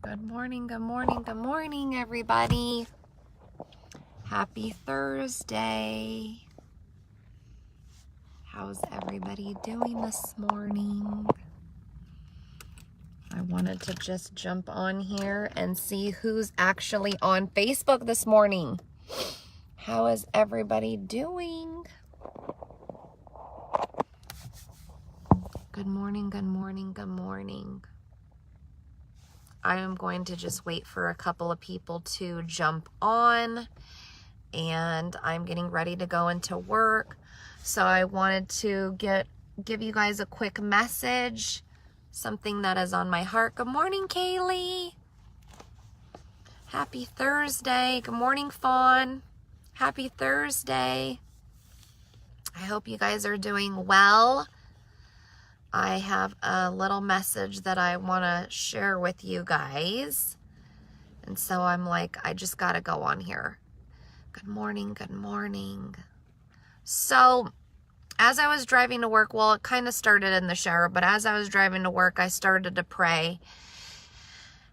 Good morning, good morning, good morning, everybody. Happy Thursday. How's everybody doing this morning? I wanted to just jump on here and see who's actually on Facebook this morning. How is everybody doing? Good morning, good morning, good morning. I am going to just wait for a couple of people to jump on, and I'm getting ready to go into work. So I wanted to give you guys a quick message, something that is on my heart. Good morning, Kaylee. Happy Thursday. Good morning, Fawn. Happy Thursday. I hope you guys are doing well. I have a little message that I want to share with you guys. And so I'm like, I just got to go on here. Good morning, good morning. So as I was driving to work, well, it kind of started in the shower, but as I was driving to work, I started to pray.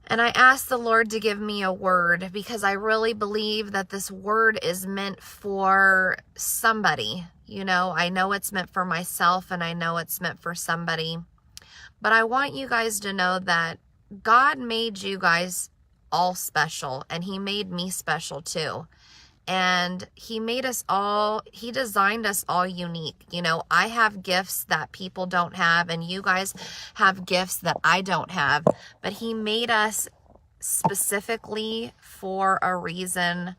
And I asked the Lord to give me a word, because I really believe that this word is meant for somebody. You know, I know it's meant for myself, and I know it's meant for somebody. But I want you guys to know that God made you guys all special, and He made me special too. And He made us all, He designed us all unique. You know, I have gifts that people don't have, and you guys have gifts that I don't have. But He made us specifically for a reason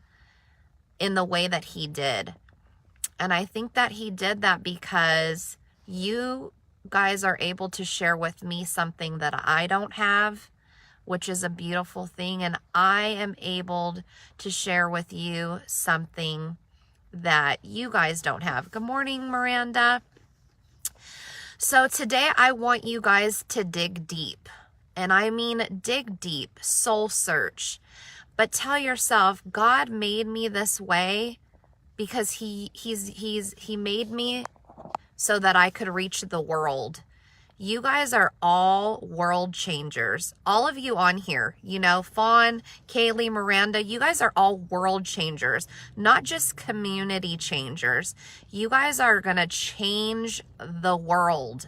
in the way that He did. And I think that He did that because you guys are able to share with me something that I don't have, which is a beautiful thing. And I am able to share with you something that you guys don't have. Good morning, Miranda. So today I want you guys to dig deep. And I mean dig deep, soul search. But tell yourself, God made me this way because He made me so that I could reach the world. You guys are all world changers. All of you on here, you know, Fawn, Kaylee, Miranda, you guys are all world changers, not just community changers. You guys are going to change the world.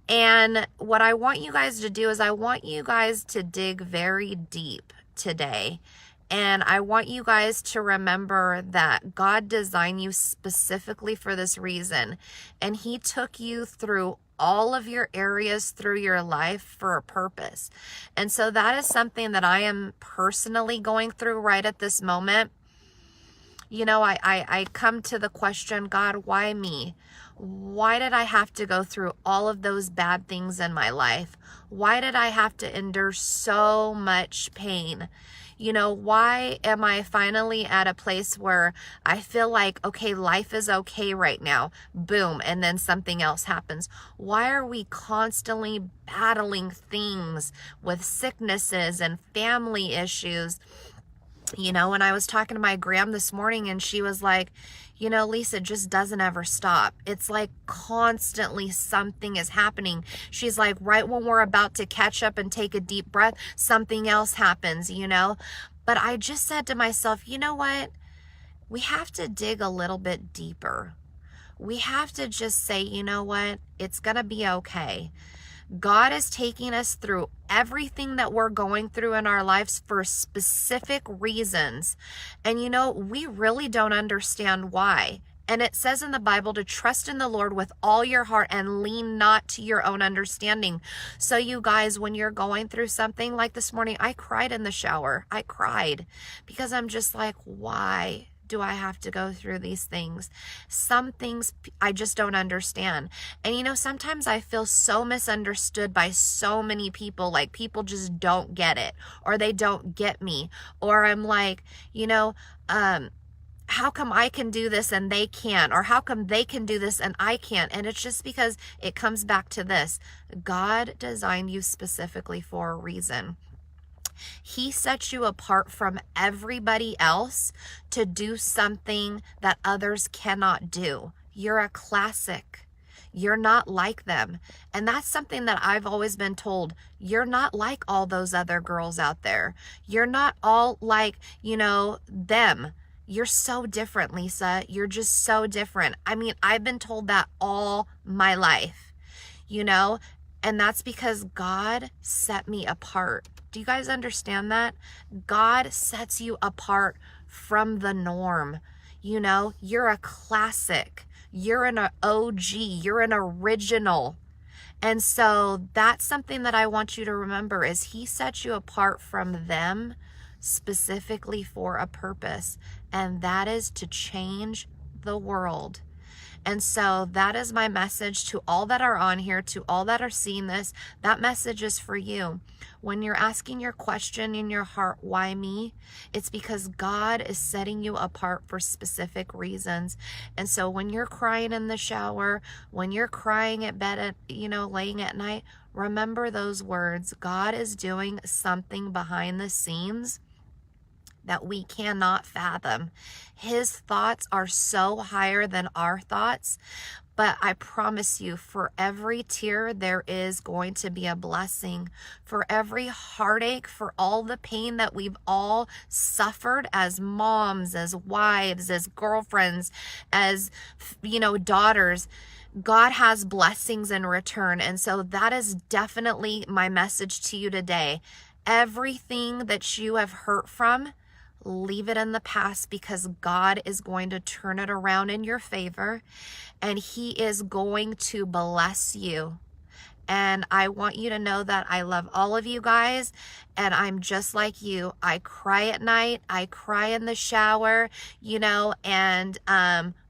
And what I want you guys to do is I want you guys to dig very deep today. And I want you guys to remember that God designed you specifically for this reason. And He took you through all of your areas through your life for a purpose. And so that is something that I am personally going through right at this moment. You know, I come to the question, God, why me? Why did I have to go through all of those bad things in my life? Why did I have to endure so much pain? You know, why am I finally at a place where I feel like, okay, life is okay right now, boom, and then something else happens? Why are we constantly battling things with sicknesses and family issues? You know, and I was talking to my gram this morning, and she was like, you know, Lisa, it just doesn't ever stop. It's like constantly something is happening. She's like, right when we're about to catch up and take a deep breath, something else happens, you know. But I just said to myself, you know what? We have to dig a little bit deeper. We have to just say, you know what? It's going to be okay. God is taking us through everything that we're going through in our lives for specific reasons. And you know, we really don't understand why. And it says in the Bible to trust in the Lord with all your heart and lean not to your own understanding. So you guys, when you're going through something like this morning, I cried in the shower. I cried because I'm just like, why do I have to go through these things? Some things I just don't understand. And you know, sometimes I feel so misunderstood by so many people, like people just don't get it, or they don't get me, or I'm like, you know, how come I can do this and they can't? Or how come they can do this and I can't? And it's just because it comes back to this. God designed you specifically for a reason. He sets you apart from everybody else to do something that others cannot do. You're a classic. You're not like them. And that's something that I've always been told. You're not like all those other girls out there. You're not all like, them. You're so different, Lisa. You're just so different. I mean, I've been told that all my life, and that's because God set me apart. Do you guys understand that? God sets you apart from the norm. You're a classic. You're an OG. You're an original. And so that's something that I want you to remember is he set you apart from them specifically for a purpose, and that is to change the world. And so that is my message to all that are on here, to all that are seeing this. That message is for you. When you're asking your question in your heart, why me? It's because God is setting you apart for specific reasons. And so when you're crying in the shower, when you're crying at bed, laying at night, remember those words. God is doing something behind the scenes that we cannot fathom. His thoughts are so higher than our thoughts. But I promise you, for every tear, there is going to be a blessing. For every heartache, for all the pain that we've all suffered as moms, as wives, as girlfriends, as, daughters, God has blessings in return. And so that is definitely my message to you today. Everything that you have hurt from, leave it in the past, because God is going to turn it around in your favor, and he is going to bless you. And I want you to know that I love all of you guys, and I'm just like you. I cry at night, I cry in the shower,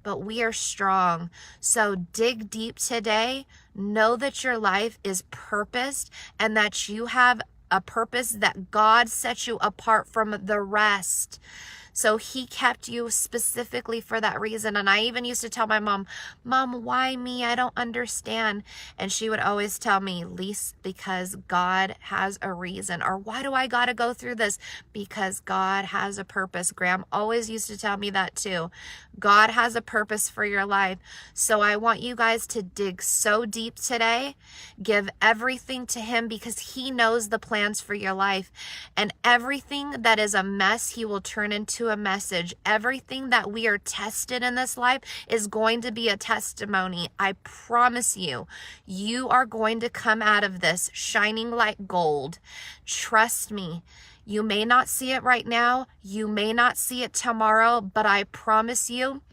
but we are strong. So dig deep today. Know that your life is purposed, and that you have a purpose, that God set you apart from the rest. So he kept you specifically for that reason. And I even used to tell my mom, why me? I don't understand. And she would always tell me, Lise, because God has a reason. Or why do I got to go through this? Because God has a purpose. Graham always used to tell me that too. God has a purpose for your life. So I want you guys to dig so deep today. Give everything to him, because he knows the plans for your life. And everything that is a mess, he will turn into a message. Everything that we are tested in this life is going to be a testimony. I promise you, you are going to come out of this shining like gold. Trust me. You may not see it right now. You may not see it tomorrow, but I promise you,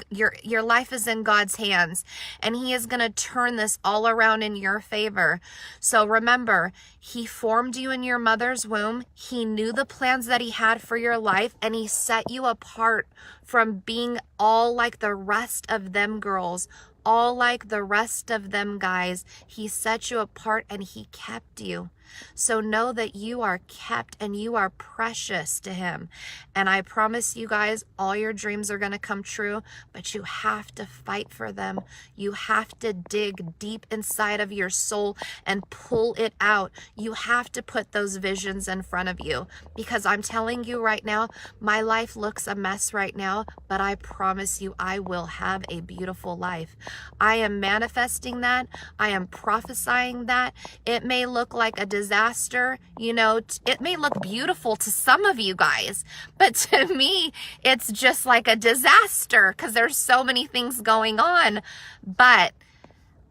your life is in God's hands, and he is going to turn this all around in your favor. So remember, he formed you in your mother's womb. He knew the plans that he had for your life, and he set you apart from being all like the rest of them girls, all like the rest of them guys. He set you apart, and he kept you. So know that you are kept, and you are precious to him. And I promise you guys, all your dreams are going to come true, but you have to fight for them. You have to dig deep inside of your soul and pull it out. You have to put those visions in front of you, because I'm telling you right now, my life looks a mess right now, but I promise you, I will have a beautiful life. I am manifesting that. I am prophesying that. It may look like a disaster, it may look beautiful to some of you guys, but to me, it's just like a disaster, because there's so many things going on. But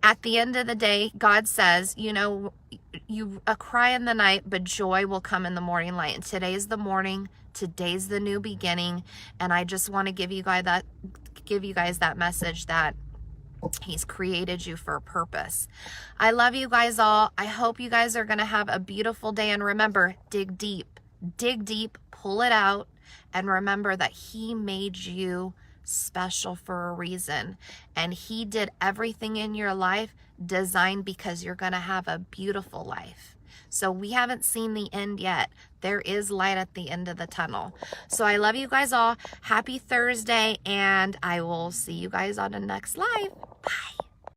at the end of the day, God says, you cry in the night, but joy will come in the morning light. And today's the morning. Today's the new beginning. And I just want to give you guys that message that he's created you for a purpose. I love you guys all. I hope you guys are going to have a beautiful day. And remember, dig deep, pull it out. And remember that he made you special for a reason. And he did everything in your life designed because you're going to have a beautiful life. So we haven't seen the end yet. There is light at the end of the tunnel. So I love you guys all. Happy Thursday, and I will see you guys on the next live. Bye.